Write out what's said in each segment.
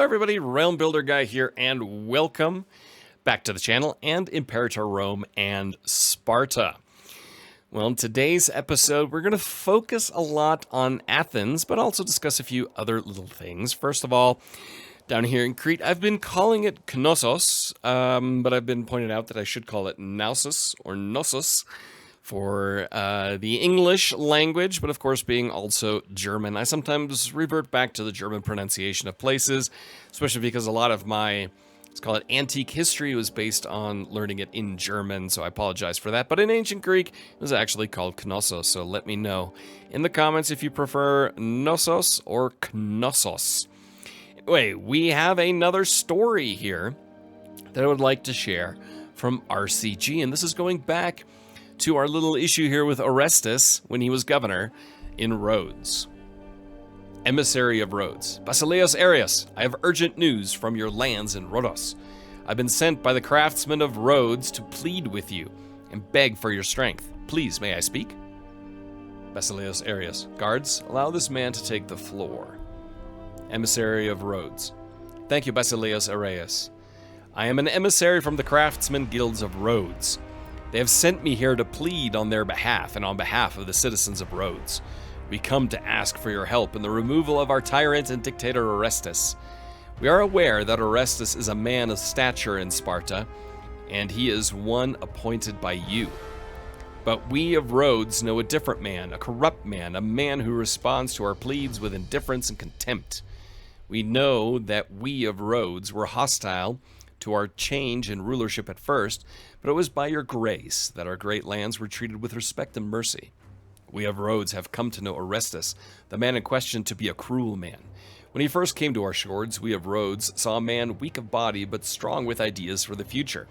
everybody, Realm Builder Guy here, and welcome back to the channel and Imperator, Rome, and Sparta. Well, in today's episode, we're going to focus a lot on Athens, but also discuss a few other little things. First of all, down here in Crete, I've been calling it Knossos, but I've been pointed out that I should call it Nausos or Knossos for the English language, but of course being also German, I sometimes revert back to the German pronunciation of places, especially because a lot of my, let's call it antique history, was based on learning it in German, so I apologize for that. But in ancient Greek, it was actually called Knossos, so let me know in the comments if you prefer Knossos or Knossos. Anyway, we have another story here that I would like to share from RCG, and this is going back to our little issue here with Orestes when he was governor in Rhodes. Emissary of Rhodes. Basileus Arius, I have urgent news from your lands in Rhodos. I've been sent by the craftsmen of Rhodes to plead with you and beg for your strength. Please, may I speak? Basileus Arius. Guards, allow this man to take the floor. Emissary of Rhodes. Thank you, Basileus Arius. I am an emissary from the craftsmen guilds of Rhodes. They have sent me here to plead on their behalf and on behalf of the citizens of Rhodes. We come to ask for your help in the removal of our tyrant and dictator Orestes. We are aware that Orestes is a man of stature in Sparta, and he is one appointed by you. But we of Rhodes know a different man, a corrupt man, a man who responds to our pleas with indifference and contempt. We know that we of Rhodes were hostile to our change in rulership at first, but it was by your grace that our great lands were treated with respect and mercy. We of Rhodes have come to know Orestes, the man in question, to be a cruel man. When he first came to our shores, we of Rhodes saw a man weak of body but strong with ideas for the future.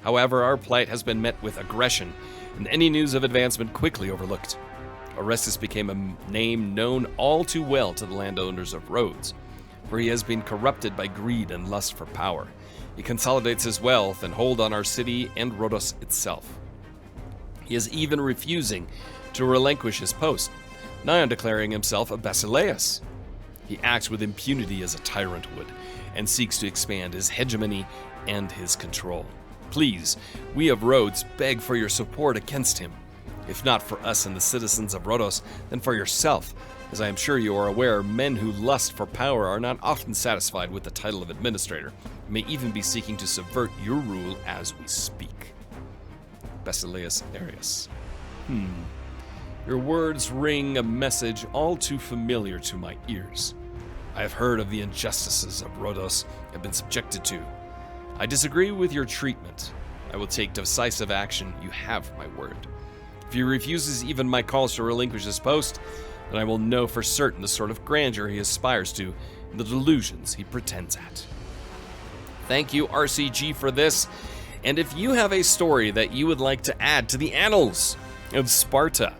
However, our plight has been met with aggression, and any news of advancement quickly overlooked. Orestes became a name known all too well to the landowners of Rhodes, for he has been corrupted by greed and lust for power. He consolidates his wealth and hold on our city and Rhodos itself. He is even refusing to relinquish his post, nigh on declaring himself a basileus. He acts with impunity as a tyrant would, and seeks to expand his hegemony and his control. Please, we of Rhodes beg for your support against him. If not for us and the citizens of Rhodos, then for yourself. As I am sure you are aware, men who lust for power are not often satisfied with the title of administrator, and may even be seeking to subvert your rule as we speak. Basileus Arius. Your words ring a message all too familiar to my ears. I have heard of the injustices of Rhodos have been subjected to. I disagree with your treatment. I will take decisive action. You have my word. If he refuses even my calls to relinquish his post, then I will know for certain the sort of grandeur he aspires to and the delusions he pretends at. Thank you, RCG, for this. And if you have a story that you would like to add to the annals of Sparta,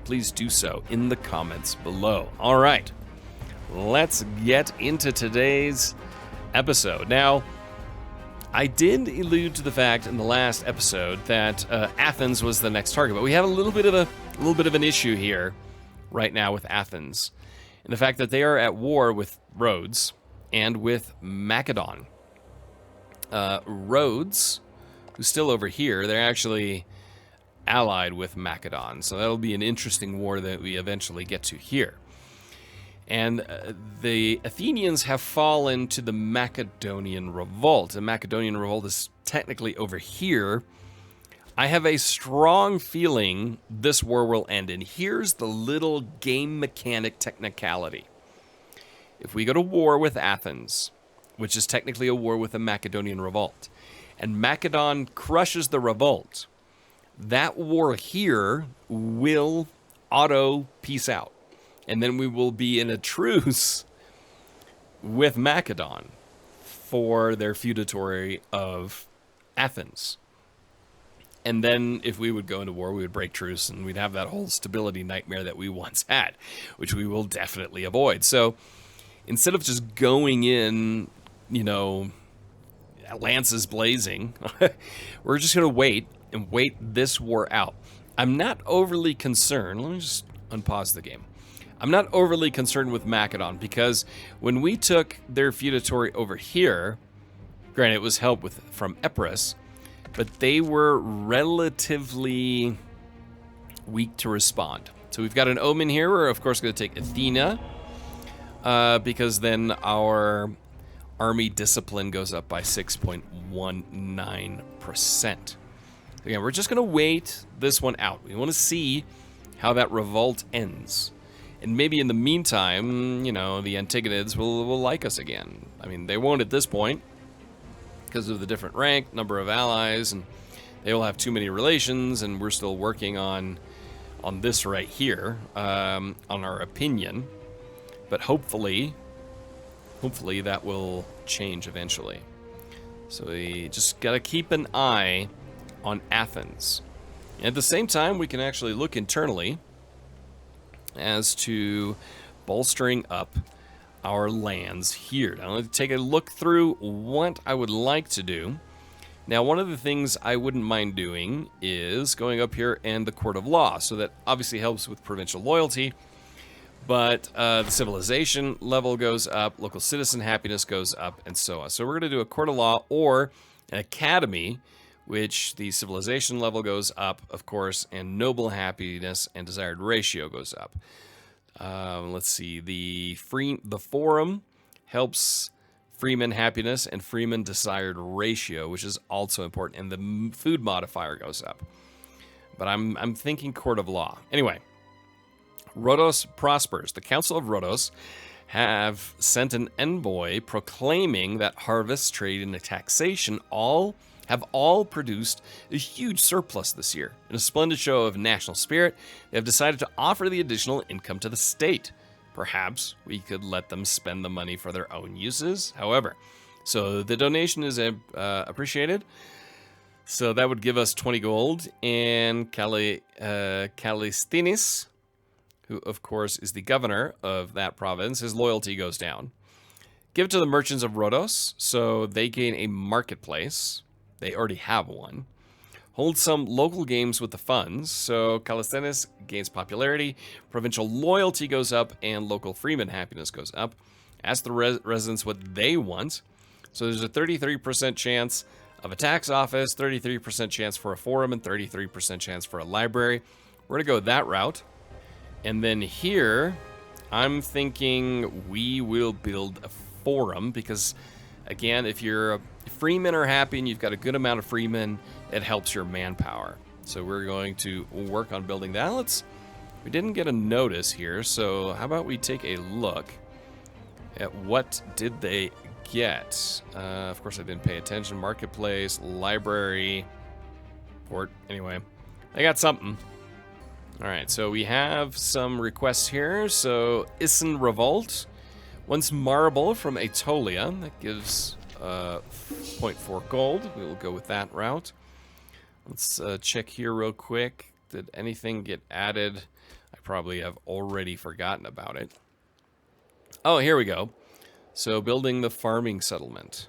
please do so in the comments below. All right, let's get into today's episode. Now, I did allude to the fact in the last episode that Athens was the next target, but we have a little bit of an issue here right now with Athens, and the fact that they are at war with Rhodes and with Macedon. Rhodes, who's still over here, they're actually allied with Macedon, so that'll be an interesting war that we eventually get to here. And the Athenians have fallen to the Macedonian revolt. The Macedonian revolt is technically over here. I have a strong feeling this war will end, and here's the little game mechanic technicality. If we go to war with Athens, which is technically a war with the Macedonian revolt, and Macedon crushes the revolt, that war here will auto peace out. And then we will be in a truce with Macedon for their feudatory of Athens. And then if we would go into war, we would break truce and we'd have that whole stability nightmare that we once had, which we will definitely avoid. So instead of just going in, lances blazing, we're just going to wait this war out. I'm not overly concerned. Let me just unpause the game. I'm not overly concerned with Macedon, because when we took their feudatory over here, granted it was help from Epirus, but they were relatively weak to respond. So we've got an omen here. We're of course going to take Athena, because then our army discipline goes up by 6.19%. Again, we're just going to wait this one out. We want to see how that revolt ends. And maybe in the meantime, you know, the Antigonids will like us again. I mean, they won't at this point because of the different rank, number of allies, and they will have too many relations, and we're still working on this right here, on our opinion. But hopefully that will change eventually. So we just got to keep an eye on Athens. And at the same time, we can actually look internally as to bolstering up our lands here. Now let's take a look through what I would like to do. Now, one of the things I wouldn't mind doing is going up here and the court of law. So that obviously helps with provincial loyalty, but the civilization level goes up, local citizen happiness goes up, and so on. So we're going to do a court of law or an academy, which the civilization level goes up, of course, and noble happiness and desired ratio goes up. Let's see, the forum helps freeman happiness and freeman desired ratio, which is also important, and the food modifier goes up. But I'm thinking court of law. Anyway, Rhodes prospers. The Council of Rhodes have sent an envoy proclaiming that harvest, trade, and taxation have all produced a huge surplus this year. In a splendid show of national spirit, they have decided to offer the additional income to the state. Perhaps we could let them spend the money for their own uses. However, so the donation is appreciated. So that would give us 20 gold. And Callisthenes, who of course is the governor of that province, his loyalty goes down. Give it to the merchants of Rhodes, so they gain a marketplace. They already have one. Hold some local games with the funds, so Callisthenes gains popularity, provincial loyalty goes up, and local freeman happiness goes up. Ask the residents what they want. So there's a 33% chance of a tax office, 33% chance for a forum, and 33% chance for a library. We're going to go that route. And then here, I'm thinking we will build a forum, because again, if your freemen are happy and you've got a good amount of freemen, it helps your manpower. So we're going to work on building that. We didn't get a notice here, so how about we take a look at what did they get. Of course, I didn't pay attention. Marketplace, library, port. Anyway, I got something. All right, so we have some requests here. So Isan Revolt wants marble from Aetolia. That gives 0.4 gold. We will go with that route. Let's check here real quick. Did anything get added? I probably have already forgotten about it. Oh, here we go. So building the farming settlement.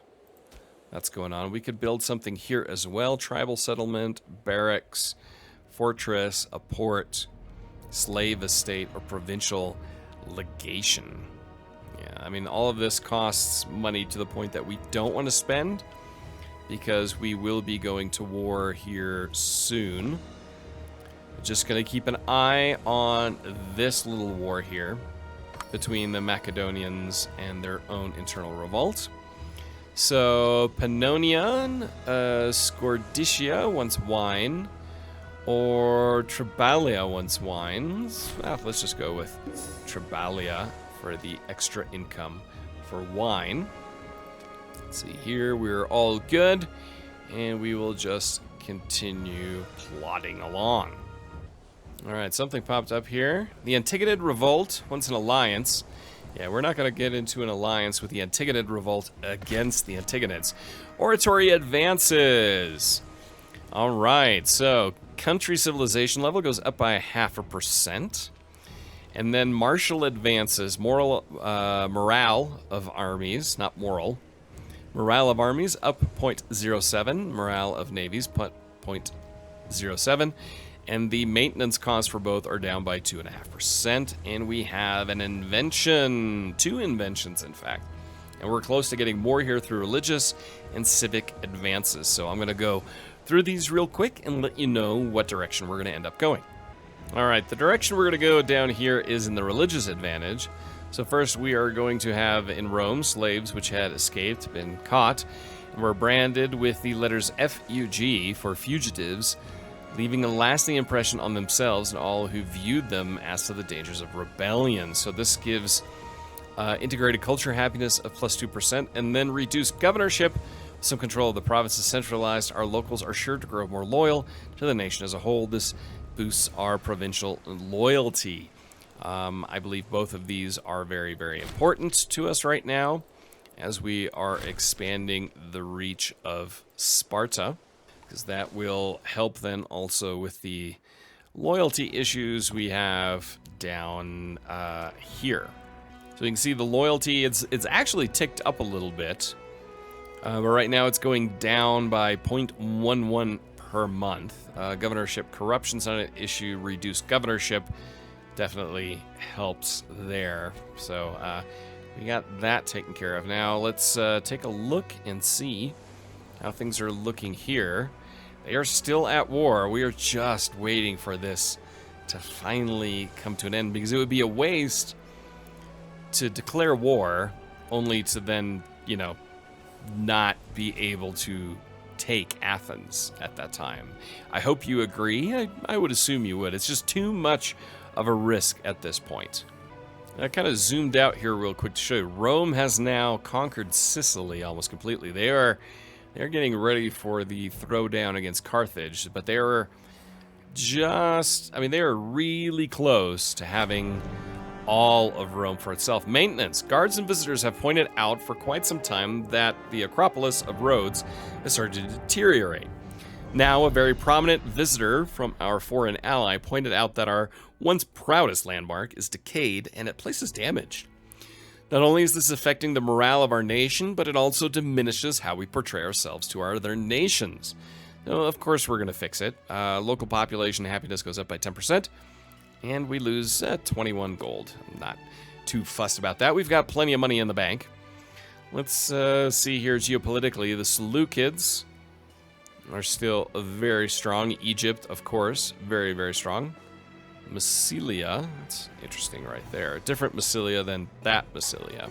That's going on. We could build something here as well. Tribal settlement, barracks, fortress, a port, slave estate, or provincial legation. Yeah, I mean, all of this costs money to the point that we don't want to spend, because we will be going to war here soon. Just going to keep an eye on this little war here between the Macedonians and their own internal revolt. So Pannonia, Scorditia wants wine, or Tribalia wants wines. Let's just go with Tribalia for the extra income for wine. Let's see here, we're all good, and we will just continue plodding along. All right, something popped up here. The Antigonid Revolt wants an alliance. Yeah, we're not going to get into an alliance with the Antigonid Revolt against the Antigonids. Oratory advances. All right, so country civilization level goes up by 0.5%. And then martial advances, morale of armies, not moral. Morale of armies up 0.07, morale of navies 0.07, And the maintenance costs for both are down by 2.5%. And we have an invention, 2 inventions, in fact. And we're close to getting more here through religious and civic advances. So I'm going to go through these real quick and let you know what direction we're going to end up going. All right, the direction we're going to go down here is in the religious advantage. So first we are going to have in Rome slaves which had escaped, been caught, and were branded with the letters FUG for fugitives, leaving a lasting impression on themselves and all who viewed them as to the dangers of rebellion. So this gives integrated culture happiness of plus 2%, and then reduced governorship. Some control of the province is centralized. Our locals are sure to grow more loyal to the nation as a whole. This boosts our provincial loyalty. I believe both of these are very, very important to us right now as we are expanding the reach of Sparta, because that will help then also with the loyalty issues we have down here. So you can see the loyalty, it's actually ticked up a little bit, but right now it's going down by 0.11 per month. Governorship corruption's not an issue. Reduced governorship definitely helps there. So we got that taken care of. Now let's take a look and see how things are looking here. They are still at war. We are just waiting for this to finally come to an end, because it would be a waste to declare war only to then, you know, not be able to take Athens at that time. I hope you agree. I would assume you would. It's just too much of a risk at this point. I kind of zoomed out here real quick to show you. Rome has now conquered Sicily almost completely. They're getting ready for the throwdown against Carthage, but they are just, I mean, they are really close to having all of Rome for itself. Maintenance. Guards and visitors have pointed out for quite some time that the Acropolis of Rhodes has started to deteriorate. Now, a very prominent visitor from our foreign ally pointed out that our once proudest landmark is decayed and at places damaged. Not only is this affecting the morale of our nation, but it also diminishes how we portray ourselves to our other nations. Now, of course, we're going to fix it. Local population happiness goes up by 10%. And we lose 21 gold. I'm not too fussed about that. We've got plenty of money in the bank. Let's see here geopolitically. The Seleucids are still very strong. Egypt, of course, very, very strong. Massilia, that's interesting right there. Different Massilia than that Massilia.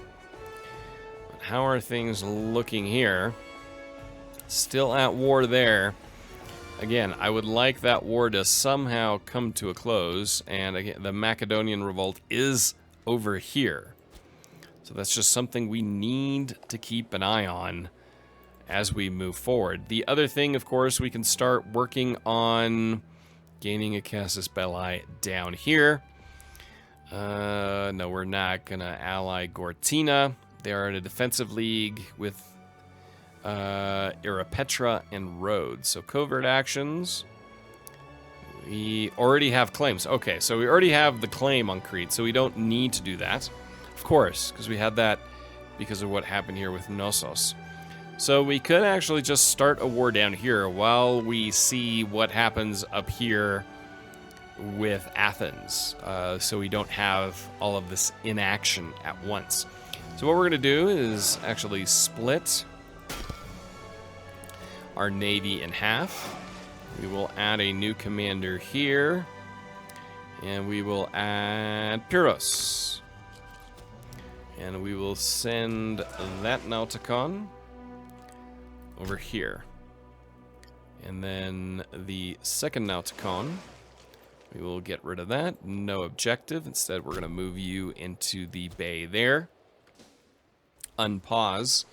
But how are things looking here? Still at war there. Again, I would like that war to somehow come to a close, and again, the Macedonian revolt is over here. So that's just something we need to keep an eye on as we move forward. The other thing, of course, we can start working on gaining a casus belli down here. No, we're not going to ally Gortina. They are in a defensive league with Imperator and Rhodes. So covert actions. We already have claims. Okay, so we already have the claim on Crete, so we don't need to do that. Of course, because we had that because of what happened here with Knossos. So we could actually just start a war down here while we see what happens up here with Athens. So we don't have all of this inaction at once. So what we're going to do is actually split our navy in half. We will add a new commander here, and we will add Pyrrhus, and we will send that Nauticon over here, and then the second Nauticon, we will get rid of that. No objective. Instead, we're going to move you into the bay there. Unpause.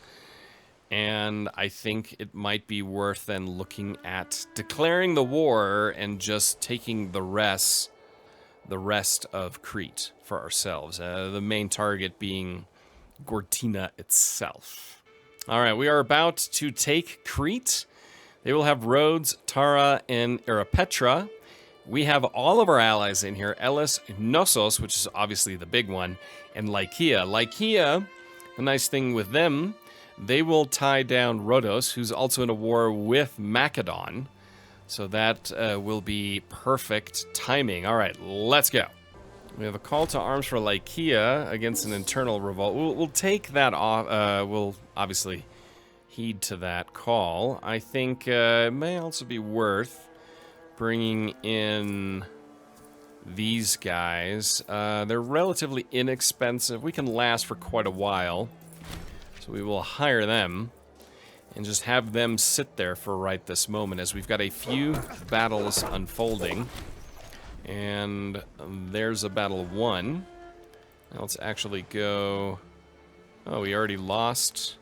And I think it might be worth then looking at declaring the war and just taking the rest of Crete for ourselves. The main target being Gortina itself. All right, we are about to take Crete. They will have Rhodes, Tara, and Imperator. We have all of our allies in here. Elis, Knossos, which is obviously the big one, and Lycia. Lycia, the nice thing with them, they will tie down Rhodes, who's also in a war with Macedon. So that will be perfect timing. All right, let's go. We have a call to arms for Lycia against an internal revolt. We'll take that off. We'll obviously heed to that call. I think it may also be worth bringing in these guys. They're relatively inexpensive. We can last for quite a while. So we will hire them and just have them sit there for right this moment as we've got a few battles unfolding. And there's a battle won. Now let's actually go... Oh, we already lost...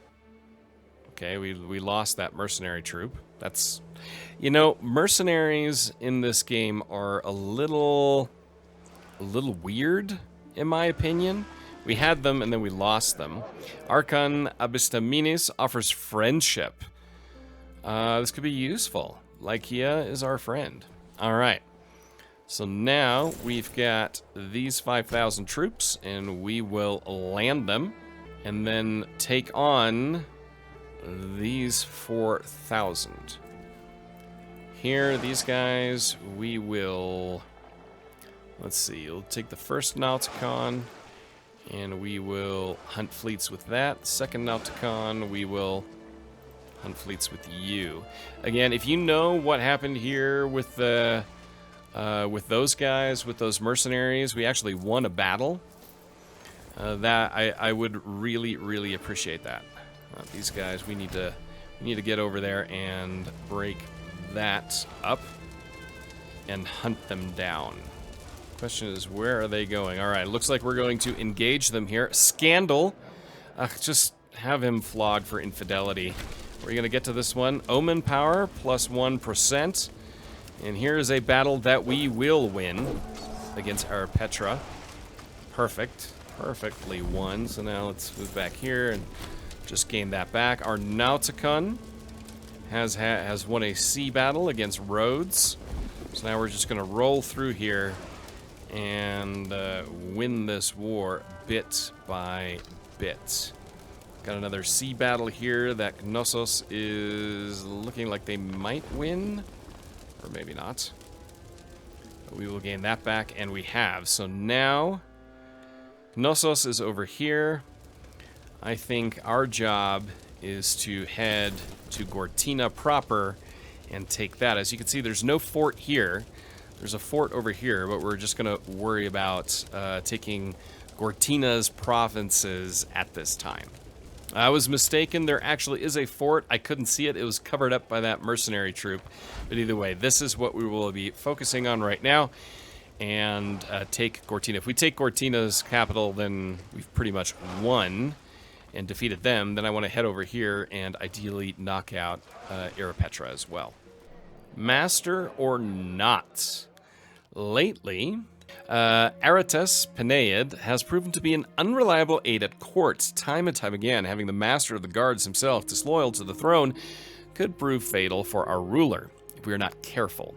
Okay, we lost that mercenary troop. That's... You know, mercenaries in this game are a little weird, in my opinion. We had them, and then we lost them. Archon Abistaminis offers friendship. This could be useful. Lycia is our friend. All right. So now we've got these 5,000 troops, and we will land them, and then take on these 4,000. Here, these guys, we will... Let's see, we'll take the first Nauticon, and we will hunt fleets with that. Second Nauticon, we will hunt fleets with you. Again, if you know what happened here with the with those guys, with those mercenaries, we actually won a battle. That I would really appreciate that. These guys, we need to get over there and break that up and hunt them down. Question is, where are they going? All right, looks like we're going to engage them here. Scandal. Just have him flogged for infidelity. We're going to get to this one. Omen power, plus 1%. And here is a battle that we will win against Petra. Perfect. Perfectly won. So now let's move back here and just gain that back. Our Nauticon has won a sea battle against Rhodes. So now we're just going to roll through here and win this war bit by bit. Got another sea battle here that Knossos is looking like they might win, or maybe not. But we will gain that back, and we have. So now Knossos is over here. I think our job is to head to Gortyna proper and take that. As you can see, there's no fort here. There's a fort over here, but we're just going to worry about taking Gortyna's provinces at this time. I was mistaken. There actually is a fort. I couldn't see it. It was covered up by that mercenary troop. But either way, this is what we will be focusing on right now. And take Gortyna. If we take Gortyna's capital, then we've pretty much won and defeated them. Then I want to head over here and ideally knock out Petra as well. Master or not? Lately, Aratus Peneid has proven to be an unreliable aide at court. Time and time again, having the master of the guards himself disloyal to the throne could prove fatal for our ruler if we are not careful.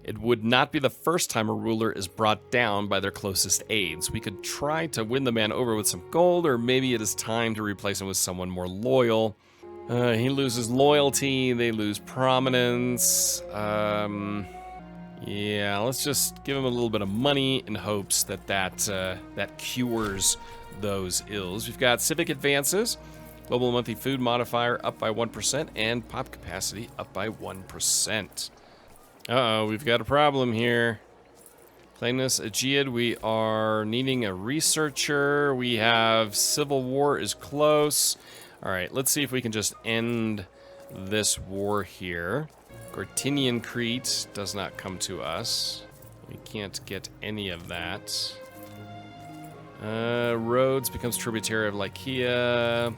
It would not be the first time a ruler is brought down by their closest aides. We could try to win the man over with some gold, or maybe it is time to replace him with someone more loyal. He loses loyalty, they lose prominence. Yeah, let's just give him a little bit of money in hopes that cures those ills. We've got civic advances, global monthly food modifier up by 1%, and pop capacity up by 1%. Uh-oh, we've got a problem here. Claimness Aegeid, we are needing a researcher. We have civil war is close. All right, let's see if we can just end this war here. Gortynian Crete does not come to us. We can't get any of that. Rhodes becomes tributary of Lycia.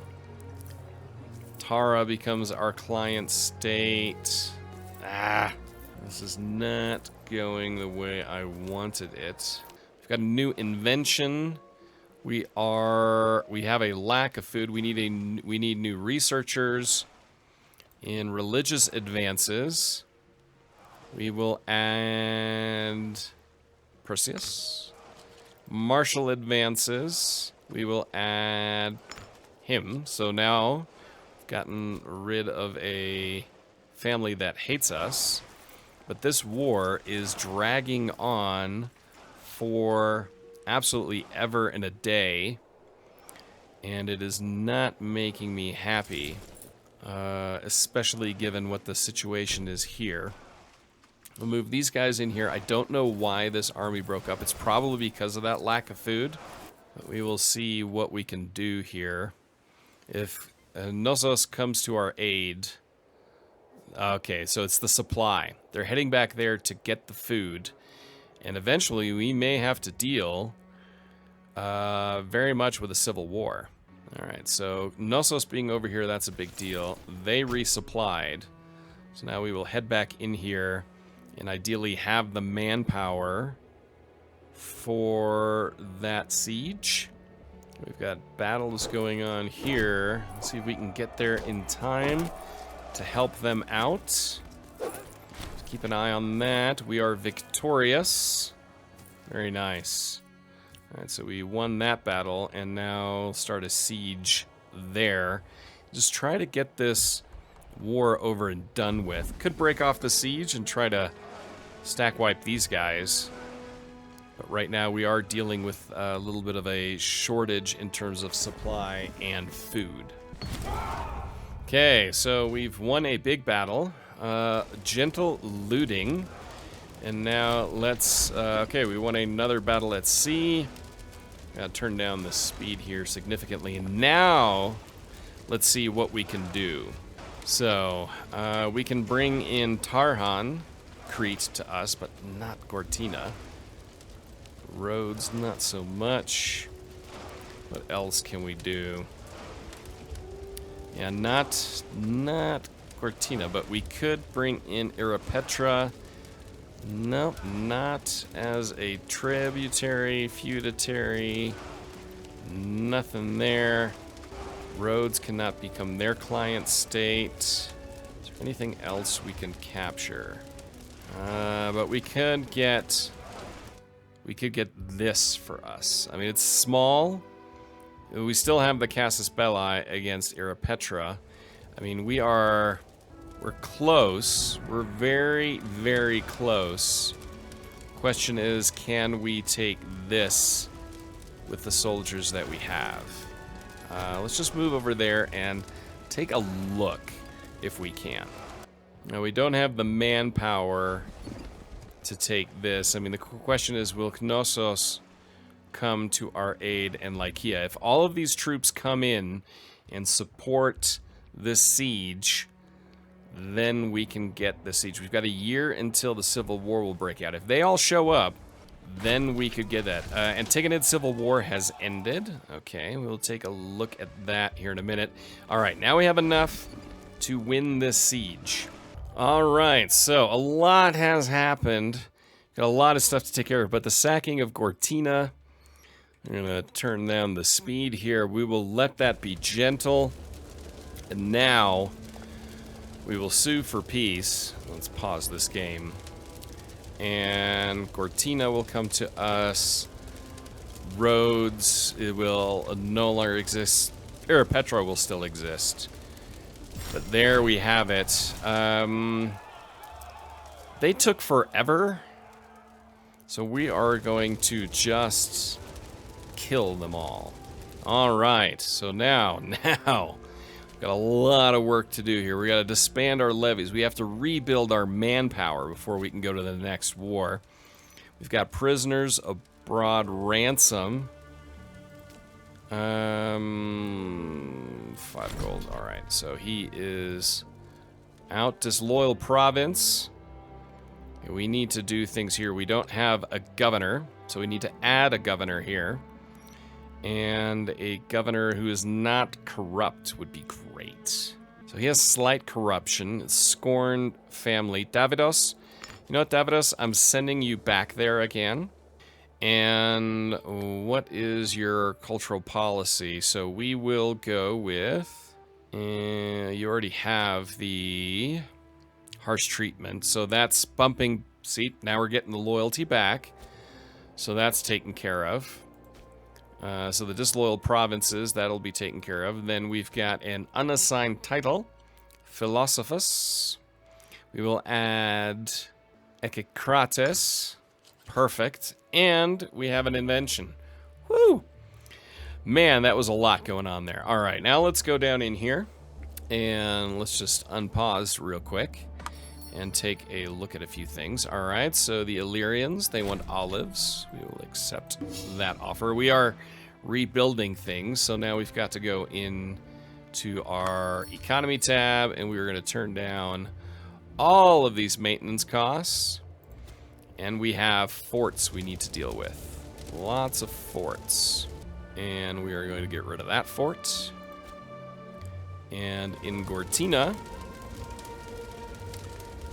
Tara becomes our client state. This is not going the way I wanted it. We've got a new invention. We have a lack of food. We need new researchers. In religious advances, we will add Perseus. Martial advances, we will add him. So now we've gotten rid of a family that hates us. But this war is dragging on for absolutely ever and a day. And it is not making me happy. Especially given what the situation is here. We'll move these guys in here. I don't know why this army broke up. It's probably because of that lack of food. But we will see what we can do here. If Knossos comes to our aid... Okay, so it's the supply. They're heading back there to get the food. And eventually we may have to deal very much with a civil war. Alright, so Knossos being over here, that's a big deal. They resupplied. So now we will head back in here and ideally have the manpower for that siege. We've got battles going on here. Let's see if we can get there in time to help them out. Let's keep an eye on that. We are victorious. Very nice. Alright, so we won that battle, and now start a siege there. Just try to get this war over and done with. Could break off the siege and try to stack wipe these guys. But right now we are dealing with a little bit of a shortage in terms of supply and food. Okay, so we've won a big battle. Gentle looting. And now let's... okay, we won another battle at sea. Gotta turn down the speed here significantly. And now, let's see what we can do. So, we can bring in Tarhan, Crete, to us, but not Gortina. Rhodes, not so much. What else can we do? Yeah, not Gortina, but we could bring in Imperator. Nope, not as a tributary, feudatory. Nothing there. Rhodes cannot become their client state. Is there anything else we can capture? But we could get this for us. I mean, it's small. We still have the Casus Belli against Imperator. I mean, we're close. We're very, very close. Question is, can we take this with the soldiers that we have? Let's just move over there and take a look if we can. Now, we don't have the manpower to take this. I mean, the question is, will Knossos come to our aid and Lycia? If all of these troops come in and support this siege, then we can get the siege. We've got a year until the civil war will break out. If they all show up, then we could get that. Antigonid civil war has ended. Okay, we'll take a look at that here in a minute. All right, now we have enough to win this siege. All right, so a lot has happened. Got a lot of stuff to take care of, but the sacking of Gortina, I'm gonna turn down the speed here. We will let that be gentle. And now we will sue for peace. Let's pause this game. And Gortina will come to us. Rhodes, it will no longer exist. Imperator will still exist. But there we have it. They took forever. So we are going to just kill them all. Alright, so now, got a lot of work to do here. We got to disband our levies. We have to rebuild our manpower before we can go to the next war. We've got prisoners abroad ransom. 5 gold. All right, so he is out. Disloyal province. Okay, we need to do things here. We don't have a governor, so we need to add a governor here. And a governor who is not corrupt would be great. So he has slight corruption. Scorned family. Davidos. You know what, Davidos? I'm sending you back there again. And what is your cultural policy? So we will go with... you already have the harsh treatment. So that's bumping... See, now we're getting the loyalty back. So that's taken care of. So the disloyal provinces, that'll be taken care of. Then we've got an unassigned title, Philosophus. We will add Echecrates. Perfect. And we have an invention. Woo! Man, that was a lot going on there. All right, now let's go down in here. And let's just unpause real quick and take a look at a few things. All right, so the Illyrians, they want olives. We will accept that offer. We are rebuilding things, so now we've got to go in to our economy tab, and we're going to turn down all of these maintenance costs. And we have forts we need to deal with. Lots of forts. And we are going to get rid of that fort. And in Gortina,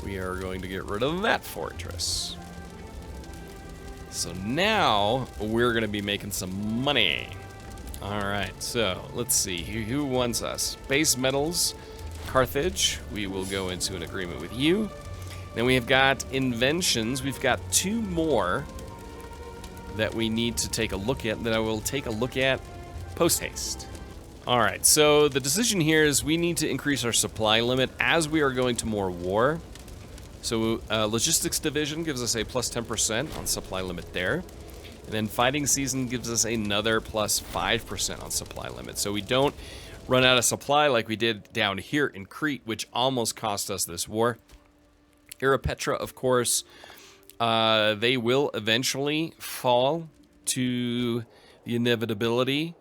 we are going to get rid of that fortress. So now we're going to be making some money. All right, so let's see. Who wants us? Base metals, Carthage. We will go into an agreement with you. Then we have got inventions. We've got 2 more that we need to take a look at that I will take a look at post-haste. All right, so the decision here is we need to increase our supply limit as we are going to more war. So logistics division gives us a plus 10% on supply limit there. And then fighting season gives us another plus 5% on supply limit. So we don't run out of supply like we did down here in Crete, which almost cost us this war. Imperator, of course, they will eventually fall to the inevitability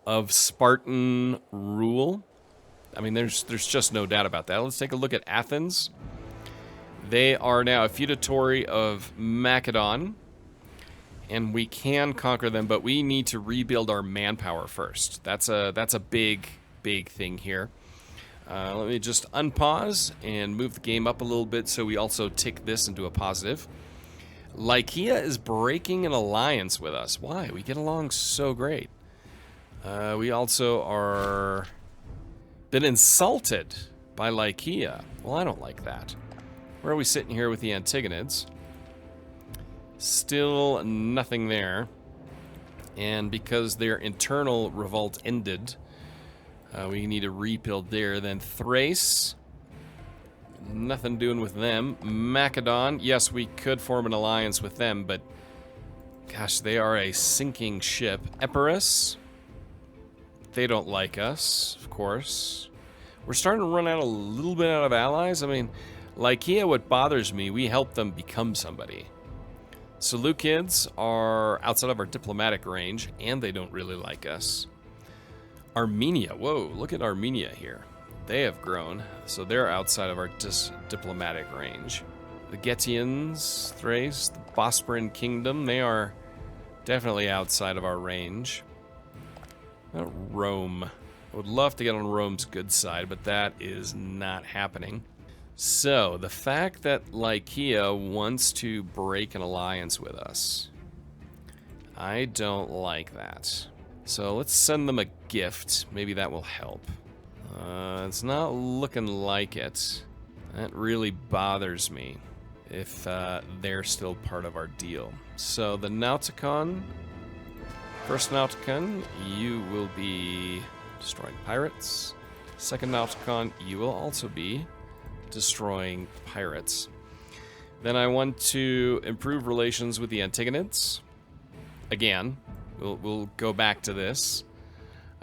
of Spartan rule. I mean, there's just no doubt about that. Let's take a look at Athens. They are now a feudatory of Macedon, and we can conquer them, but we need to rebuild our manpower first. That's a big thing here. Let me just unpause and move the game up a little bit so we also tick this into a positive. Lycia is breaking an alliance with us. Why? We get along so great. We also are been insulted by Lycia. Well, I don't like that. Where are we sitting here with the Antigonids? Still nothing there. And because their internal revolt ended, we need to rebuild there. Then Thrace, nothing doing with them. Macedon, yes, we could form an alliance with them, but gosh, they are a sinking ship. Epirus, they don't like us, of course. We're starting to run out a little bit out of allies. I mean, Lycia, what bothers me, we help them become somebody. Seleucids are outside of our diplomatic range, and they don't really like us. Armenia, whoa, look at Armenia here. They have grown, so they're outside of our diplomatic range. The Getians, Thrace, the Bosporan Kingdom, they are definitely outside of our range. Rome. I would love to get on Rome's good side, but that is not happening. So, the fact that Lycia wants to break an alliance with us, I don't like that. So let's send them a gift. Maybe that will help. It's not looking like it. That really bothers me if they're still part of our deal. So the Nauticon, first Nauticon, you will be destroying pirates. Second Nauticon, you will also be destroying pirates. Then I want to improve relations with the Antigonids. Again, we'll go back to this.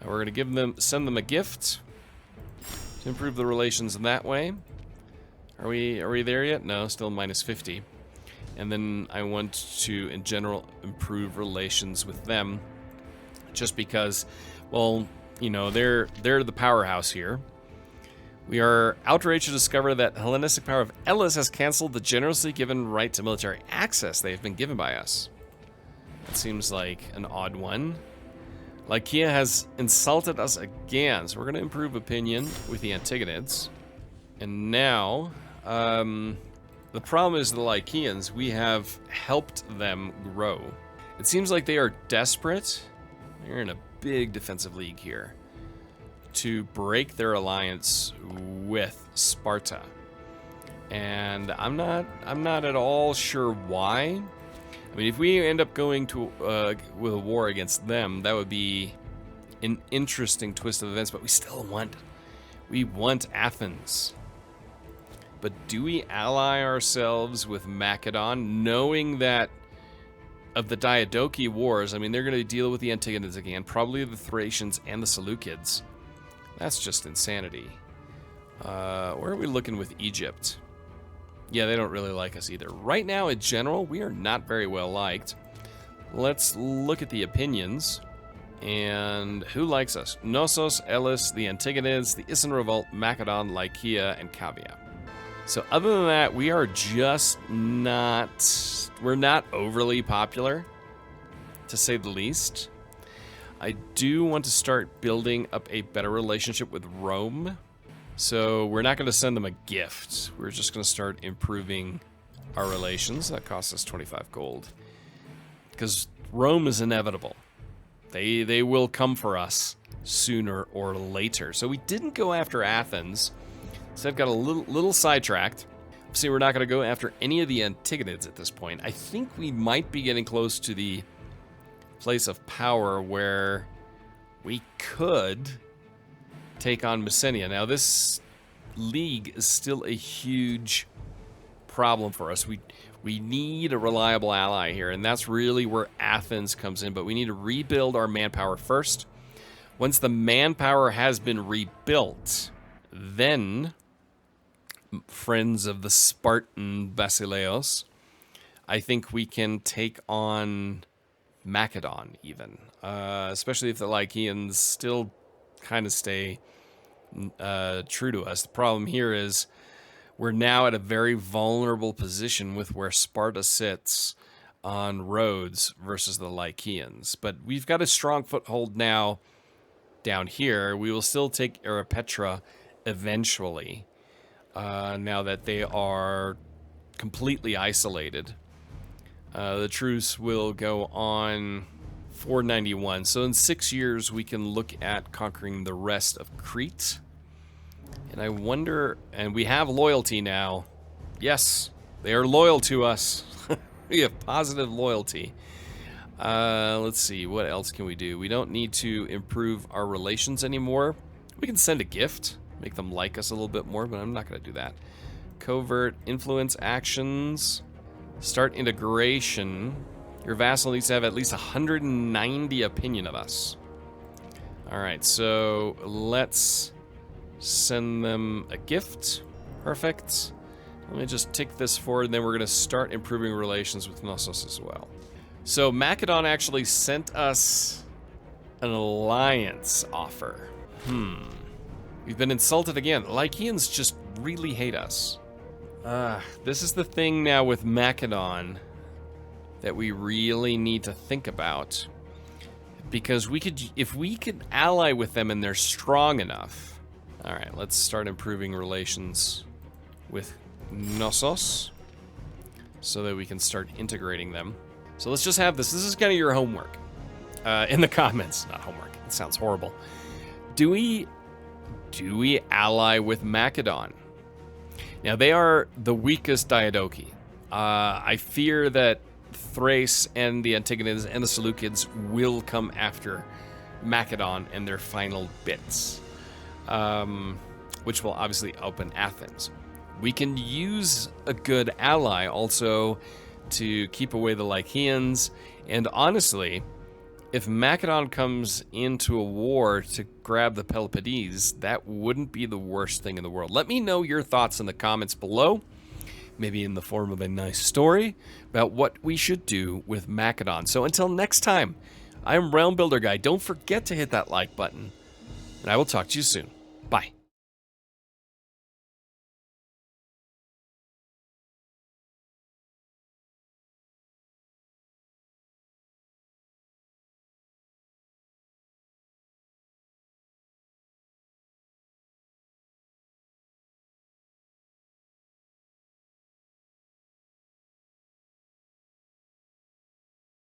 We're going to send them a gift to improve the relations in that way. Are we there yet? No, still minus 50. And then I want to, in general, improve relations with them, just because, well, you know, they're the powerhouse here. We are outraged to discover that Hellenistic power of Elis has canceled the generously given right to military access they have been given by us. That seems like an odd one. Lycia has insulted us again, so we're going to improve opinion with the Antigonids. And now, the problem is the Lycians, we have helped them grow. It seems like they are desperate. They're in a big defensive league here to break their alliance with Sparta. And I'm not at all sure why. I mean, if we end up going to with a war against them, that would be an interesting twist of events. But we want Athens. but do we ally ourselves with Macedon, knowing that of the Diadochi Wars, I mean, they're going to deal with the Antigonids again, probably the Thracians and the Seleucids. That's just insanity. Where are we looking with Egypt? Yeah, they don't really like us either. Right now, in general, we are not very well liked. Let's look at the opinions. And who likes us? Knossos, Elis, the Antigonids, the Isan Revolt, Macedon, Lycia, and Cavia. So other than that, we are just not... We're not overly popular, to say the least. I do want to start building up a better relationship with Rome. So we're not going to send them a gift. We're just going to start improving our relations. That costs us 25 gold. Because Rome is inevitable. They will come for us sooner or later. So we didn't go after Athens. So I've got a little sidetracked. See, we're not going to go after any of the Antigonids at this point. I think we might be getting close to the place of power where we could take on Messenia. Now, this league is still a huge problem for us. We need a reliable ally here, and that's really where Athens comes in. But we need to rebuild our manpower first. Once the manpower has been rebuilt, then, friends of the Spartan Basileos, I think we can take on Macedon even. Especially if the Lycians still kind of stay true to us. The problem here is we're now at a very vulnerable position with where Sparta sits on Rhodes versus the Lycians. But we've got a strong foothold now down here. We will still take Petra eventually, now that they are completely isolated. The truce will go on 491. So in 6 years, we can look at conquering the rest of Crete. And I wonder, and we have loyalty now. Yes, they are loyal to us. We have positive loyalty. Let's see, what else can we do? We don't need to improve our relations anymore. We can send a gift, make them like us a little bit more, but I'm not going to do that. Covert influence actions. Start integration. Your vassal needs to have at least 190 opinion of us. All right, so let's send them a gift. Perfect. Let me just tick this forward, and then we're going to start improving relations with Knossos as well. So Macedon actually sent us an alliance offer. We've been insulted again. Lycians just really hate us. This is the thing now with Macedon that we really need to think about. Because if we could ally with them and they're strong enough. All right, let's start improving relations with Knossos so that we can start integrating them. So let's just have this. This is kind of your homework in the comments. Not homework. It sounds horrible. Do we ally with Macedon? Now, they are the weakest Diadochi. I fear that Thrace and the Antigonids and the Seleucids will come after Macedon and their final bits, which will obviously open Athens. We can use a good ally also to keep away the Lycians, and honestly, if Macedon comes into a war to grab the Peloponnese, that wouldn't be the worst thing in the world. Let me know your thoughts in the comments below, maybe in the form of a nice story about what we should do with Macedon. So until next time, I'm Realm Builder Guy. Don't forget to hit that like button, and I will talk to you soon. Bye.